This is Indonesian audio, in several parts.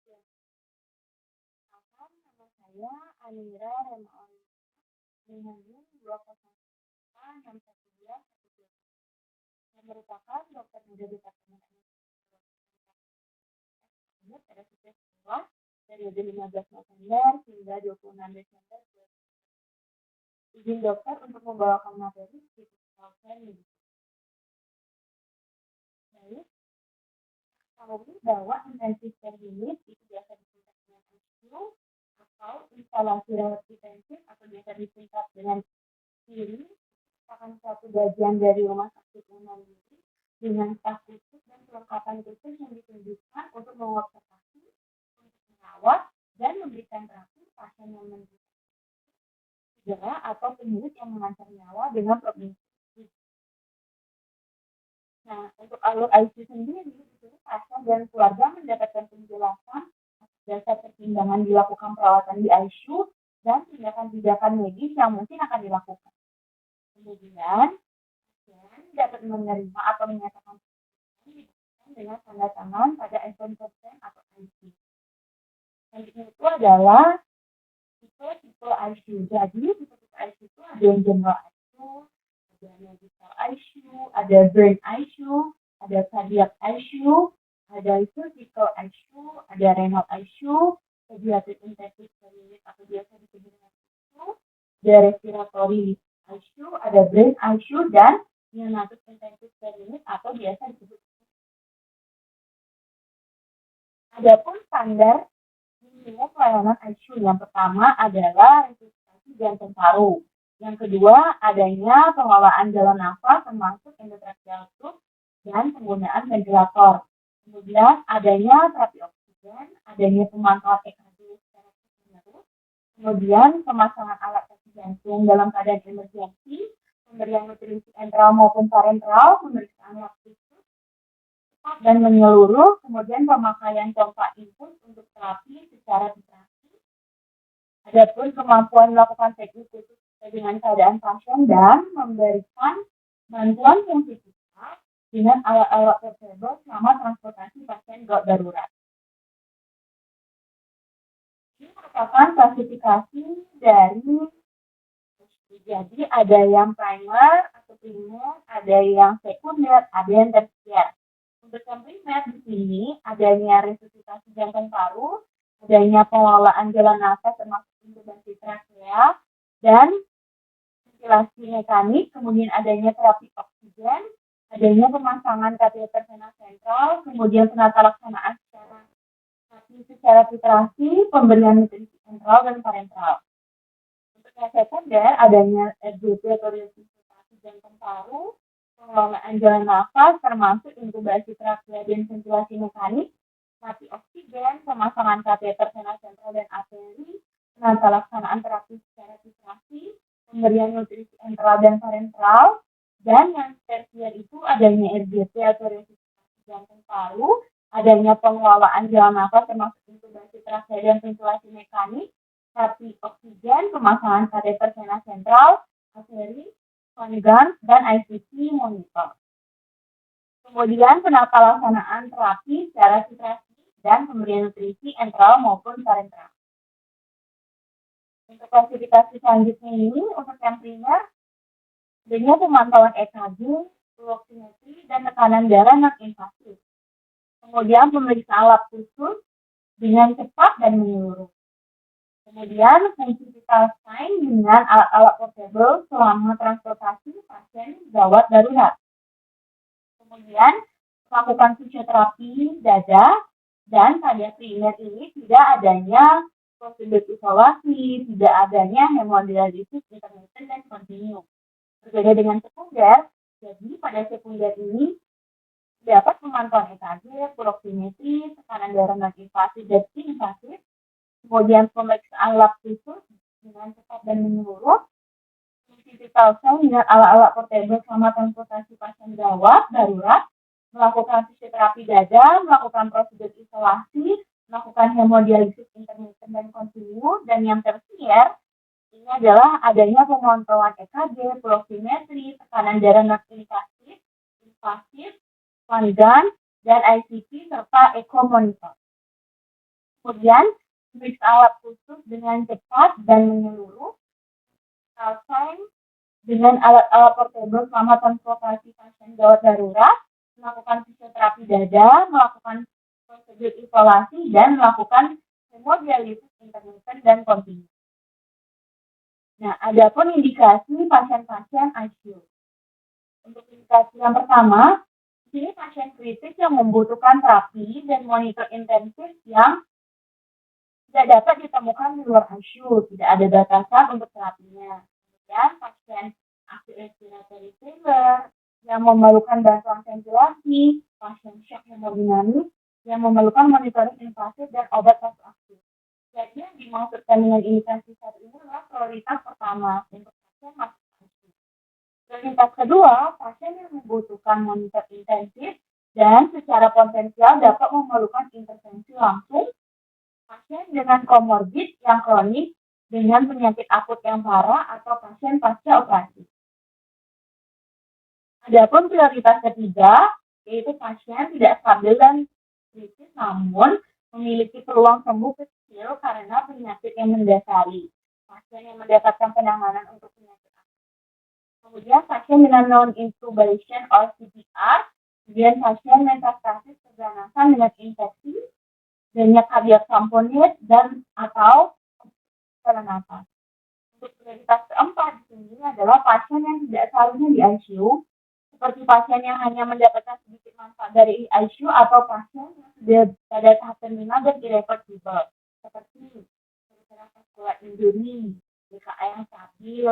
Nama saya Anira Remaul dengan NIM 2016112 yang merupakan dokter muda Departemen Anesthesia pada siswa sekolah periode 15 November hingga 26 Desember 2020. Izin dokter untuk membawakan materi di Baik, tahu bahwa intensive care unit itu biasa disingkat dengan ICU atau instalasi rawat intensif atau biasa disingkat dengan IRI, merupakan suatu bagian dari rumah sakit yang mandiri dengan staf khusus dan perlengkapan khusus yang ditunjukkan untuk mengobservasi, untuk merawat, dan memberikan terapi pasien yang menderita cedera atau penyakit yang mengancam nyawa dengan prognosis. Nah, untuk alur ICU sendiri, pasien dan keluarga mendapatkan penjelasan dasar pertimbangan dilakukan perawatan di ICU dan tindakan-tindakan medis yang mungkin akan dilakukan. Kemudian, pasien dapat menerima atau menyatakan dengan tanda tangan pada inform consent atau ICU. Selanjutnya itu adalah tipe ICU. Jadi, tipe ICU itu ada yang general ICU, ada medical ICU, ada brain ICU, ada cardiac ICU, ada surgical ICU, ada renal ICU, pediatric intensive care unit atau biasa disebut dengan ICU, ada respiratory ICU, ada brain ICU, dan neonatal intensive care unit atau biasa disebut. Adapun standar minimum pelayanan ICU yang pertama adalah resusitasi jantung paru. Yang kedua, adanya pengelolaan jalan nafas termasuk endotracheal tube dan penggunaan ventilator. Kemudian adanya terapi oksigen, adanya pemantauan EKG secara terus-menerus, kemudian pemasangan alat tes jantung dalam keadaan emergensi, pemberian nutrisi enteral maupun parenteral, pemeriksaan waktu cepat dan menyeluruh, kemudian pemakaian pompa input untuk terapi secara terapi. Adapun kemampuan melakukan teknik khusus dengan keadaan pasien dan memberikan bantuan fungsi vital dengan alat-alat portable selama transportasi pasien gawat darurat. Ini merupakan klasifikasi dari, jadi ada yang primer atau primer, ada yang sekunder, ada yang tersier. Untuk yang primer di sini adanya resusitasi jantung paru, adanya pengelolaan jalan nafas termasuk intubasi trakea dan ventilasi mekanik, kemudian adanya terapi oksigen, adanya pemasangan kateter vena sentral, kemudian penata laksanaan secara titrasi, pemberian nutrisi enteral dan parenteral. Untuk yang sekunder adanya RJP atau resusitasi jantung paru, pengelolaan jalan nafas termasuk intubasi trakea dan ventilasi mekanik, terapi oksigen, pemasangan kateter vena sentral dan arteri, penata laksanaan terapi secara titrasi, pemberian nutrisi enteral dan parenteral, dan yang tersier itu adanya RJP atau resusitasi jantung paru, adanya pengelolaan jalan nafas termasuk intubasi trakea dan ventilasi mekanik, terapi oksigen, pemasangan kateter vena sentral, arteri, Gun, dan ICP monitor. Kemudian penata laksanaan terapi secara titrasi dan pemberian nutrisi enteral maupun parenteral. Untuk klasifikasi selanjutnya ini, untuk yang primer, adanya pemantauan EKG, fluoximetri, dan tekanan darah non-invasif. Kemudian pemeriksaan lab khusus dengan cepat dan menyeluruh. Kemudian fungsi vital sign dengan alat-alat portable selama transportasi pasien gawat darurat. Kemudian melakukan fisioterapi dada, dan pada primer ini tidak adanya prosedur isolasi, tidak adanya hemodialisis intermittent dan kontinu. Berbeda dengan sekunder, jadi pada sekunder ini dapat pemantauan EKG, fluoximetri, tekanan darah non-invasif dan invasif, kemudian pemeriksaan lab khusus dengan cepat dan menyeluruh, fungsi vital sign dengan alat-alat portable selama transportasi pasien gawat darurat, melakukan fisioterapi dada, melakukan prosedur isolasi, melakukan hemodialisis intermittent dan kontinu, dan yang tersier ini adalah adanya pemantauan EKG, fluoximetri, tekanan darah non-invasif, Gun, dan ICP serta echo monitor. Kemudian, periksa alat khusus dengan cepat dan menyeluruh, selesai dengan alat-alat portable selama transportasi pasien gawat darurat, melakukan fisioterapi dada, melakukan prosedur isolasi, dan melakukan hemodialisis intermittent dan kontinu. Nah, adapun indikasi pasien-pasien ICU. Untuk indikasi yang pertama, di sini pasien kritis yang membutuhkan terapi dan monitor intensif yang tidak dapat ditemukan di luar ICU, tidak ada batasan untuk terapinya. Kemudian pasien acute respiratory failure yang memerlukan bantuan ventilasi, pasien shock hemodinamis yang memerlukan monitoring invasif dan obat vasoaktif. Jadi yang dimaksudkan dengan indikasi satu ini adalah prioritas pertama untuk pasien masuk ICU. Prioritas kedua, pasien yang membutuhkan monitor intensif dan secara potensial dapat memerlukan intervensi langsung, pasien dengan komorbid yang kronis dengan penyakit akut yang parah atau pasien pasca operasi. Adapun prioritas ketiga, yaitu pasien tidak stabil dan kritis namun memiliki peluang sembuh kecil karena penyakit yang mendasari. Pasien yang mendapatkan penanganan untuk penyakit akut. Kemudian pasien dengan non-intubation or CPR, kemudian pasien metastasis keganasan dengan infeksi, banyak kardiak tamponade dan atau saluran nafas. Untuk prioritas keempat di sini adalah pasien yang tidak seharusnya di ICU, seperti pasien yang hanya mendapatkan sedikit manfaat dari ICU atau pasien yang sudah pada tahap terminal dan irreversible, seperti vascular injury, BKA yang stabil,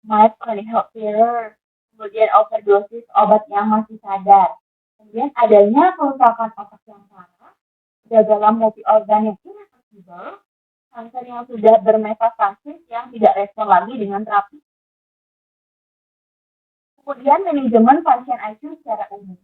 mild chronic heart failure, kemudian overdosis obat yang masih sadar, kemudian adanya kerusakan otak yang parah, gagalan multi organ yang irreversible, kanker yang sudah bermetastasis yang tidak respon lagi dengan terapi. Kemudian manajemen pasien ICU secara umum.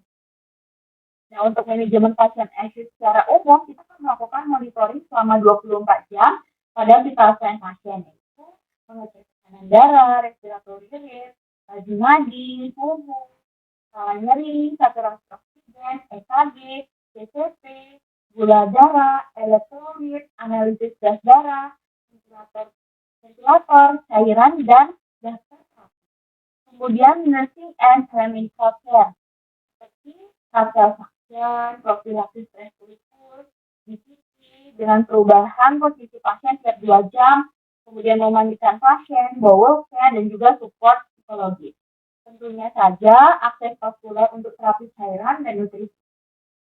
Nah, untuk manajemen pasien ICU secara umum, kita akan melakukan monitoring selama 24 jam pada vital sign pasien, yaitu mengecek tekanan darah, respiratory rate, laju nadi, suhu, skala nyeri, saturasi oksigen, EKG, CCP, gula darah, elektrolit, analisis gas darah, ventilator, cairan, dan daftar terapi. Kemudian nursing and clinical care, seperti kartel vaksin, profilaksis respirator, DPT, dengan perubahan posisi pasien setiap 2 jam, kemudian memandikan pasien, bowel care, dan juga support psikologis. Tentunya saja akses vaskular untuk terapi cairan dan nutrisi.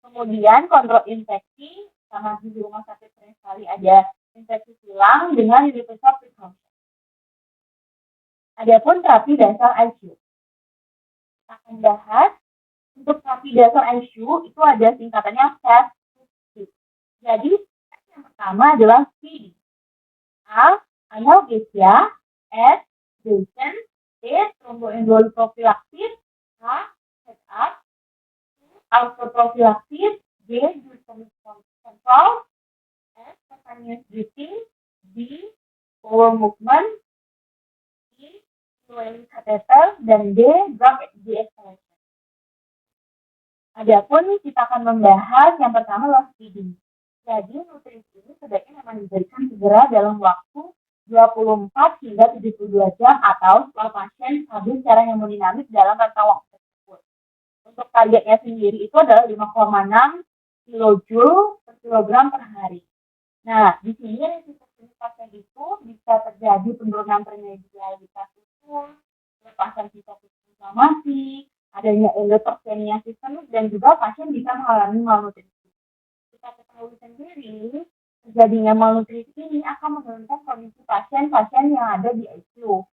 Kemudian kontrol infeksi, sama di rumah sakit seringkali ada infeksi silang dengan universal precaution. Adapun terapi dasar ICU. Kita akan bahas untuk terapi dasar ICU itu ada singkatannya FAST. Jadi yang pertama adalah C. A. Analgesia. S. Sedation. D. Thromboemboli prophylaxis. H. Setup. Autoprophylaxis. D. Glucemic control. S. Spontaneous breathing. D. Bowel movement. E. Fluid catheter. Dan D. Drug de-escalation. Adapun kita akan membahas yang pertama adalah feeding. Jadi nutrisi ini sebaiknya memang diberikan segera dalam waktu 24 hingga 72 jam atau setelah pasien stabil secara hemodinamik dalam rentang waktu tersebut. Untuk targetnya sendiri itu adalah 5,6 kJ per kilogram per hari. Nah, di sini risiko pasien itu bisa terjadi penurunan permeabilitas usus, lepasan sitokin inflamasi, adanya endotoksenia sistemik, dan juga pasien bisa mengalami malnutrisi. Kita ketahui sendiri, terjadinya malnutrisi ini akan menurunkan kondisi pasien-pasien yang ada di ICU.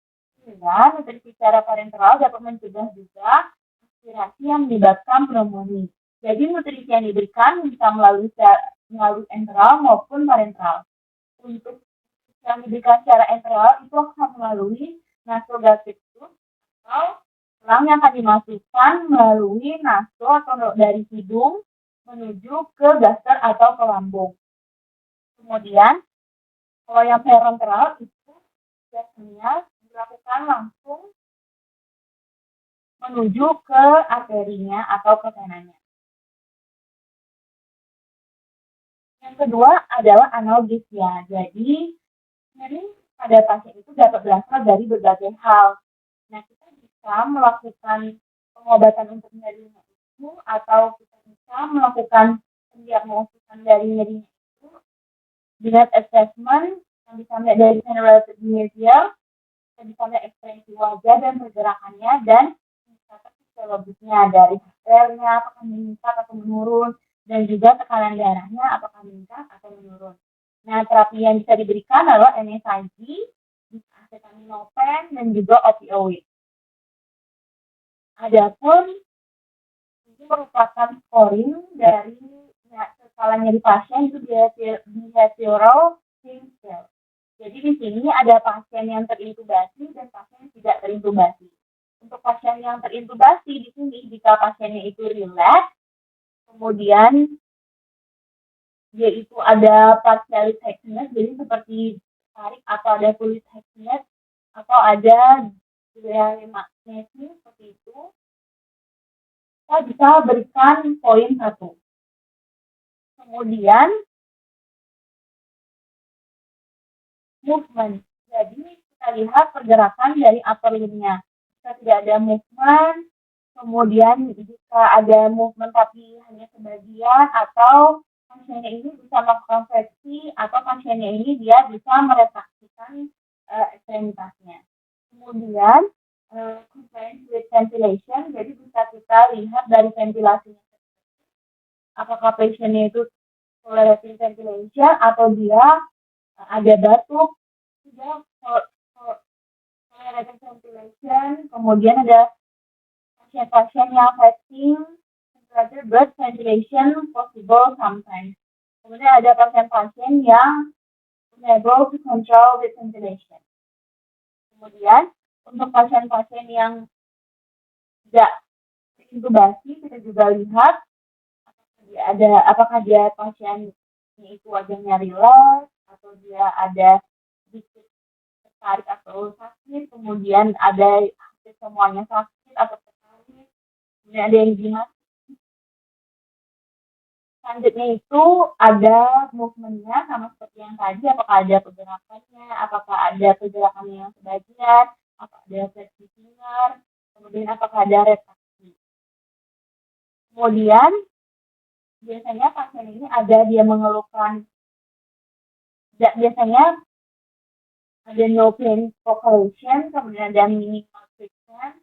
Sehingga nutrisi secara parenteral dapat mencegah juga aspirasi yang menyebabkan pneumonia. Jadi nutrisi yang diberikan bisa melalui enteral maupun parenteral. Untuk yang diberikan secara enteral itu akan melalui nasogastric tube atau selang yang akan dimasukkan melalui naso atau dari hidung menuju ke gaster atau ke lambung. Kemudian, kalau yang parenteral itu biasanya dilakukan langsung menuju ke arterinya atau ke venanya. Yang kedua adalah analgesia. Jadi, nyeri pada pasien itu dapat berasal dari berbagai hal. Nah, kita bisa melakukan pengobatan untuk nyerinya itu, atau kita bisa melakukan pendiagnostikan dari nyerinya itu dengan assessment yang bisa melihat dari relative behavior, kita bisa melihat ekspresi wajah dan pergerakannya, dan fisiologisnya dari hasilnya apakah meningkat atau menurun, dan juga tekanan darahnya apakah meningkat atau menurun. Nah, terapi yang bisa diberikan adalah NSAID, acetaminophen, dan juga opioid. Adapun ini merupakan scoring dari skala nyeri pasien itu behavioral pain scale. Jadi di sini ada pasien yang terintubasi dan pasien yang tidak terintubasi. Untuk pasien yang terintubasi di sini, jika pasiennya itu relax, kemudian dia itu ada partial thickness, jadi seperti tarik atau ada fluid thickness, atau ada gaya magnetis seperti itu, kita bisa berikan poin 1. Kemudian movement. Jadi kita lihat pergerakan dari upper limb-nya. Jika tidak ada movement, kemudian jika ada movement tapi hanya sebagian, atau pasiennya ini bisa melakukan fleksi, atau pasiennya ini dia bisa meretraksikan ekstremitasnya. Kemudian compliance with ventilation, jadi bisa kita lihat dari ventilasinya. Apakah pasiennya itu tolerating ventilation atau dia ada batuk, juga tolerating ventilation, kemudian ada pasien-pasien yang fasting, ventilator but ventilation possible sometimes. Kemudian ada pasien-pasien yang unable to control with ventilation. Kemudian untuk pasien-pasien yang tidak intubasi, kita juga lihat apakah dia pasien itu wajahnya relax, atau dia ada sedikit tertarik atau sakit, kemudian ada semuanya sakit atau tertarik, kemudian ada yang gimana. Selanjutnya itu ada movementnya sama seperti yang tadi, apakah ada pergerakannya, apakah ada pergerakannya yang sebagian, apakah ada fleksi finger, kemudian apakah ada retraksi. Kemudian biasanya pasien ini ada dia mengeluhkan, biasanya ada no pain vocalization, kemudian ada minimal friction,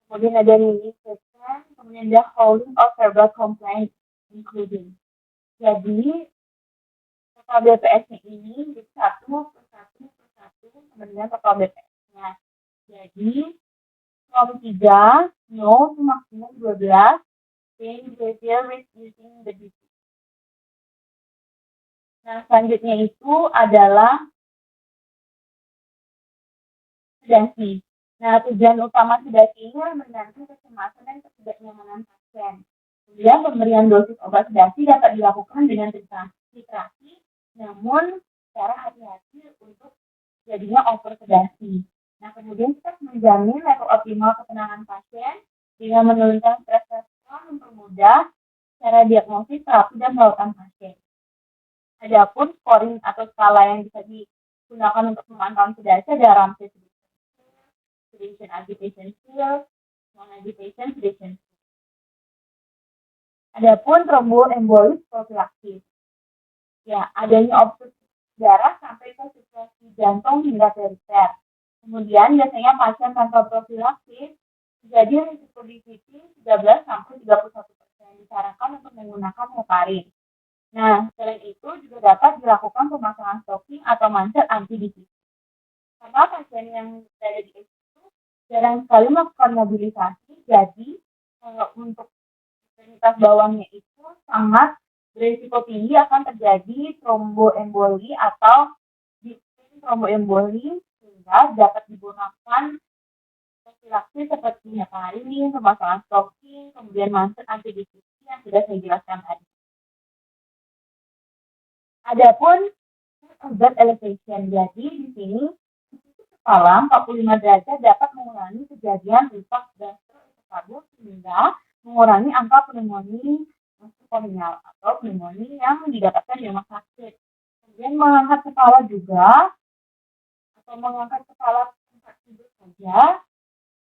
kemudian ada mini friction, kemudian ada howling or verbal complaint including. Jadi total BPS-nya ini satu per satu, kemudian total BPS-nya. Jadi from 3, no to maksimum 12, pain behavior with using the DC. Nah, selanjutnya itu adalah sedasi. Nah, tujuan utama sedasi ini menangani kecemasan dan ketidaknyamanan pasien. Kemudian pemberian dosis obat sedasi dapat dilakukan dengan titrasi, namun secara hati-hati untuk jadinya over sedasi. Nah, kemudian kita menjamin level optimal ketenangan pasien dengan menurunkan stres respon, mempermudah cara diagnosis, terapi, dan perawatan pasien. Adapun scoring atau skala yang bisa digunakan untuk memantau sedasi ada Ramsey sedation agitation scale, non-agitation sedation. Adapun tromboembolis profilaksis. Ya, adanya obstruksi darah sampai ke sirkulasi jantung hingga perifer. Kemudian biasanya pasien tanpa profilaksis jadi risiko DVT 13 sampai 31%, disarankan untuk menggunakan heparin. Nah, selain itu juga dapat dilakukan pemasangan stocking atau manset anti-DVT. Karena pasien yang berada di ICU jarang sekali melakukan mobilisasi, jadi untuk ekstremitas bawahnya itu sangat berisiko tinggi akan terjadi tromboemboli atau tromboemboli, sehingga dapat digunakan profilaksis seperti heparin, pemasangan stocking, kemudian manset anti-DVT yang sudah saya jelaskan tadi. Adapun obat elevation, jadi di sini kepala 45 derajat dapat mengurangi kejadian reflux gastroesophagus sehingga mengurangi angka pneumonia nosokomial atau pneumonia yang didapatkan di rumah sakit. Kemudian mengangkat kepala juga atau mengangkat kepala tempat tidur saja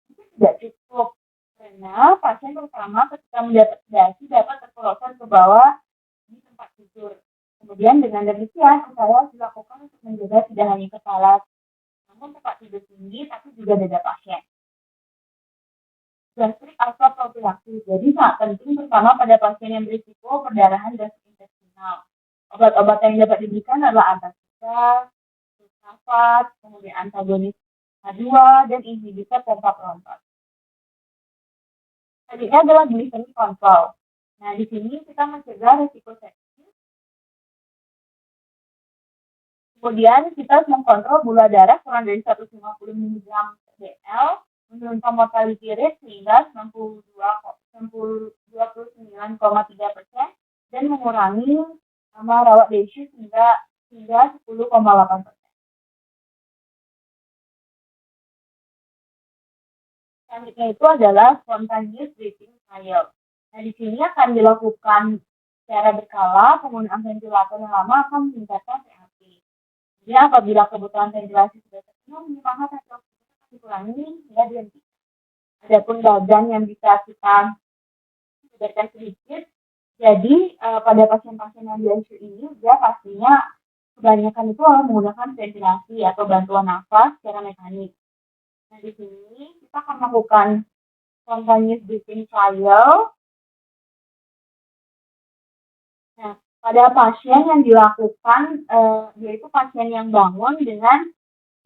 itu tidak cukup karena pasien terutama ketika mendapat sedasi dapat terpelosok ke bawah di tempat tidur. Kemudian dengan demikian upaya dilakukan untuk menjaga tidak hanya kepala namun tempat tidur tinggi tapi juga dada pasien. Gastrik atau profilaksis. Jadi sangat penting terutama pada pasien yang berisiko perdarahan gastrointestinal. Obat-obat yang dapat diberikan adalah antasida, sulfat, kemudian antagonis H2 dan inhibitor pentapronol. Selanjutnya adalah glycemic control. Nah, di sini kita mencegah risiko sepsis. Kemudian kita harus mengkontrol gula darah kurang dari 150 mg per dl, menurunkan mortality rate sehingga 29,3% dan mengurangi nama rawat DSU hingga 10,8%. Selanjutnya itu adalah spontaneous breathing trial. Nah, di sini akan dilakukan secara berkala, penggunaan ventilator yang lama akan meningkatkan PAP. Jadi apabila kebutuhan ventilasi sudah terpenuhi, maka tensi akan dikurangi hingga dihentikan. Adapun badan yang bisa kita berikan sedikit. Jadi pada pasien-pasien yang di ICU ini, dia pastinya kebanyakan itu menggunakan ventilasi atau bantuan nafas secara mekanik. Nah, di sini kita akan melakukan spontaneous breathing trial. Nah, pada pasien yang dilakukan, yaitu pasien yang bangun dengan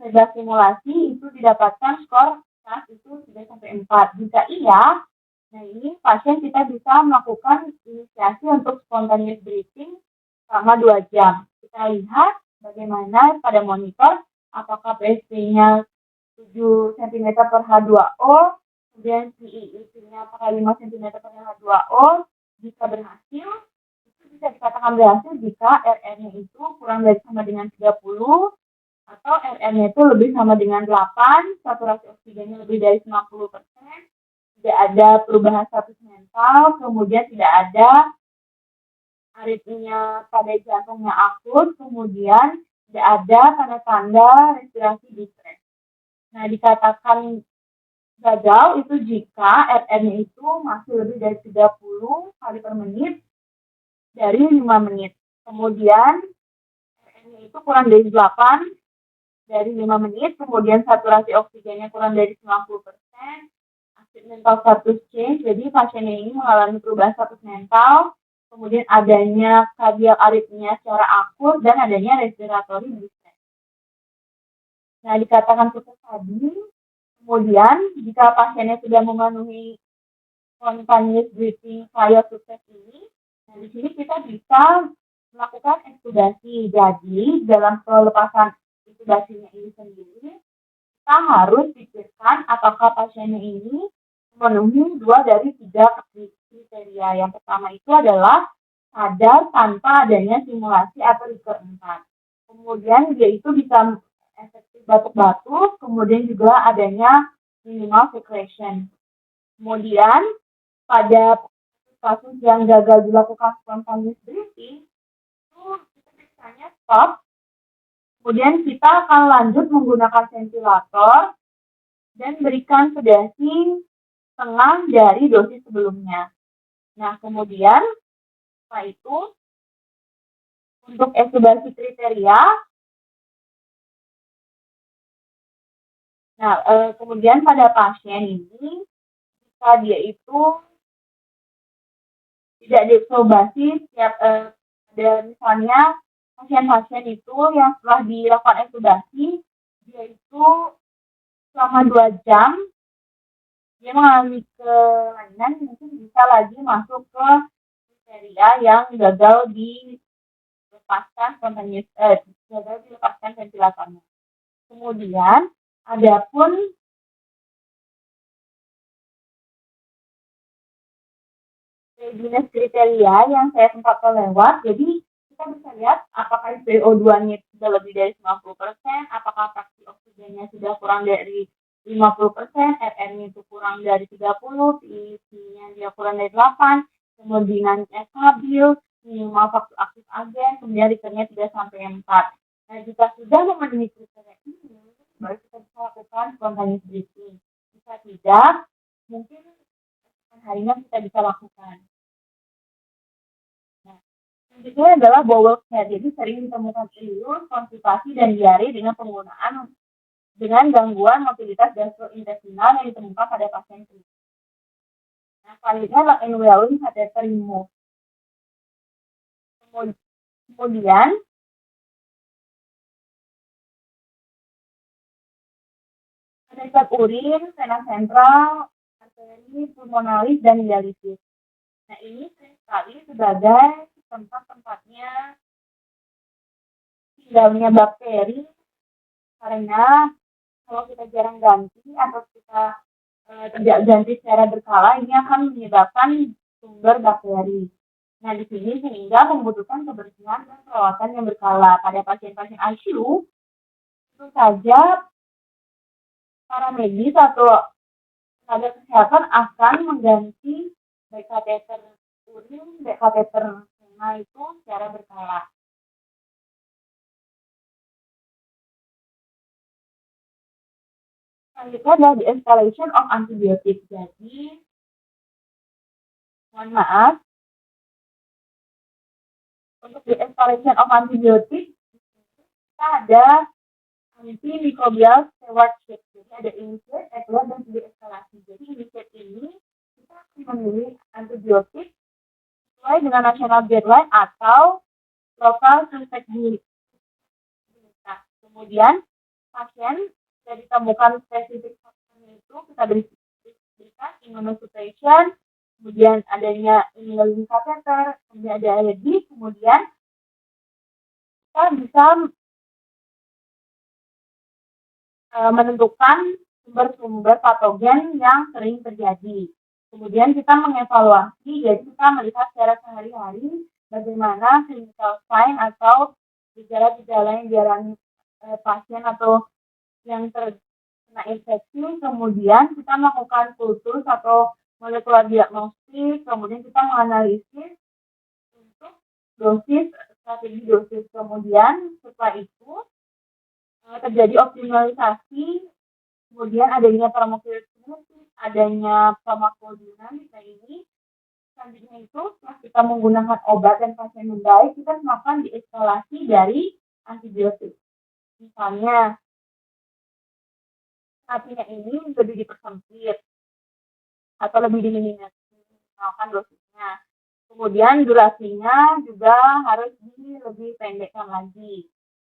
sebuah simulasi itu didapatkan skor saat itu 3-4. Jika iya, nah ini pasien kita bisa melakukan inisiasi untuk spontaneous breathing selama 2 jam. Kita lihat bagaimana pada monitor apakah PSP-nya 7 cm per H2O, kemudian CII-nya apakah 5 cm per H2O. Jika berhasil, itu bisa dikatakan berhasil jika RR-nya itu kurang dari sama dengan 30, atau RR-nya itu lebih sama dengan 8, saturasi oksigennya lebih dari 90%, tidak ada perubahan status mental, kemudian tidak ada aritmia pada jantungnya akut, kemudian tidak ada tanda-tanda respirasi distress. Nah, dikatakan gagal itu jika RR-nya itu masih lebih dari 30 kali per menit dari 5 menit. Kemudian RR-nya itu kurang dari 8 dari 5 menit, kemudian saturasi oksigennya kurang dari 90%, acute mental status change, jadi pasiennya ini mengalami perubahan status mental, kemudian adanya kardiak aritmia secara akut, dan adanya respiratory distress. Nah, dikatakan sukses tadi, kemudian jika pasiennya sudah memenuhi spontaneous breathing trial sukses ini, nah di sini kita bisa melakukan ekstubasi. Jadi, dalam pelepasan intubasinya ini sendiri, kita harus pikirkan apakah pasiennya ini memenuhi 2 dari 3 kriteria. Yang pertama itu adalah sadar tanpa adanya simulasi atau keempat. Kemudian dia itu bisa efektif batuk-batuk, kemudian juga adanya minimal secretion. Kemudian pada kasus yang gagal dilakukan spontaneous breathing, itu kita biasanya stop. Kemudian kita akan lanjut menggunakan ventilator dan berikan sedasi setengah dari dosis sebelumnya. Nah, kemudian setelah itu untuk ekstubasi kriteria, nah kemudian pada pasien ini jika dia itu tidak diekstubasi setiap ada misalnya pasien-pasien itu yang setelah dilakukan ekstubasi dia itu selama 2 jam dia mengalami kelainan, mungkin bisa lagi masuk ke kriteria yang gagal dilepaskan gagal dilepaskan ventilatornya. Kemudian adapun readiness kriteria yang saya sempat lewat, jadi kita bisa lihat apakah SpO2-nya sudah lebih dari 90%, apakah fraksi oksigennya sudah kurang dari 50%, RR-nya itu kurang dari 30, PIC-nya dia kurang dari 8, hemodinamiknya stabil, minimal faktor aktif agen, kemudian returnnya 3-4. Nah, jika sudah memenuhi kriteria ini, baru kita bisa lakukan spontaneous breathing. Jika tidak, mungkin harinya kita bisa lakukan. Nah, selanjutnya adalah bowel care. Jadi sering ditemukan ius, konstipasi, dan diare dengan gangguan mobilitas gastrointestinal yang ditemukan pada pasien klinis. Nah, selanjutnya adalah indwelling catheter remove. Kemudian ada urin, vena sentral, arteri pulmonalis, dan dialisis. Nah, ini sekali sebagai tempat-tempatnya tinggalnya bakteri, karena kalau kita jarang ganti atau kita tidak ganti secara berkala, ini akan menyebabkan sumber bakteri. Nah, di sini sehingga membutuhkan kebersihan dan perawatan yang berkala. Pada pasien-pasien ICU, tentu saja para medis atau tenaga kesehatan akan mengganti baik kateter urin, baik kateter vena itu secara berkala. Selanjutnya adalah the escalation of antibiotik. Jadi, mohon maaf, untuk the escalation of antibiotik, kita ada antimicrobial stewardship. Jadi ada initiate, evaluate, dan deeskalasi. Jadi initiate ini kita akan memilih antibiotik sesuai dengan national guideline atau local susceptibility. Nah, kemudian pasien sudah ditemukan spesifik faktornya itu kita berikan immunosuppression, kemudian adanya indwelling catheter, kemudian ada alergi, kemudian kita bisa menentukan sumber-sumber patogen yang sering terjadi. Kemudian kita mengevaluasi, jadi kita melihat secara sehari-hari bagaimana clinical sign atau gejala-gejala yang dialami pasien atau yang terkena infeksi. Kemudian kita melakukan kultus atau molekular diagnostik, kemudian kita menganalisis untuk dosis, strategi dosis. Kemudian setelah itu terjadi optimalisasi, kemudian adanya farmakokinetik, adanya farmakodinamika ini. Selanjutnya itu setelah kita menggunakan obat dan pasien membaik, kita melakukan deeskalasi dari antibiotik. Misalnya, terapinya ini lebih dipersempit atau lebih diminimalkan dosisnya. Kemudian durasinya juga harus lebih pendekkan lagi,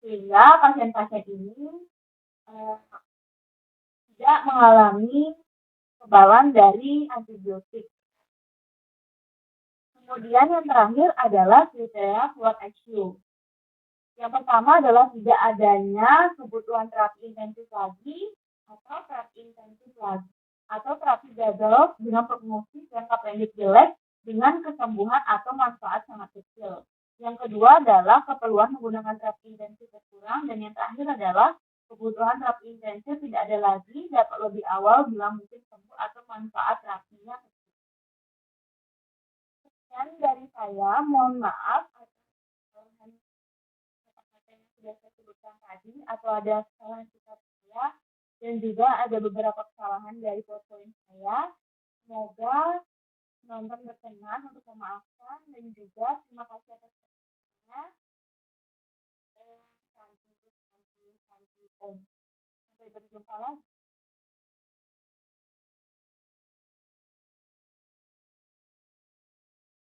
sehingga pasien-pasien ini tidak mengalami kekebalan dari antibiotik. Kemudian yang terakhir adalah kriteria keluar ICU. Yang pertama adalah tidak adanya kebutuhan terapi intensif lagi atau terapi intensif lagi atau terapi gagal dengan prognosis jangka pendek jelek dengan kesembuhan atau manfaat sangat kecil. Yang kedua adalah keperluan menggunakan terapi intensif berkurang, dan yang terakhir adalah kebutuhan terapi intensif tidak ada lagi, dapat lebih awal bila mungkin sembuh atau manfaat terapinya kecil. Sekian dari saya, mohon maaf yang sudah saya sebutkan tadi atau ada kesalahan sikap saya, dan juga ada beberapa kesalahan dari PowerPoint saya. Semoga penonton berkenan untuk memaafkan, dan juga terima kasih atas perhatiannya. Sampai berjumpa lagi.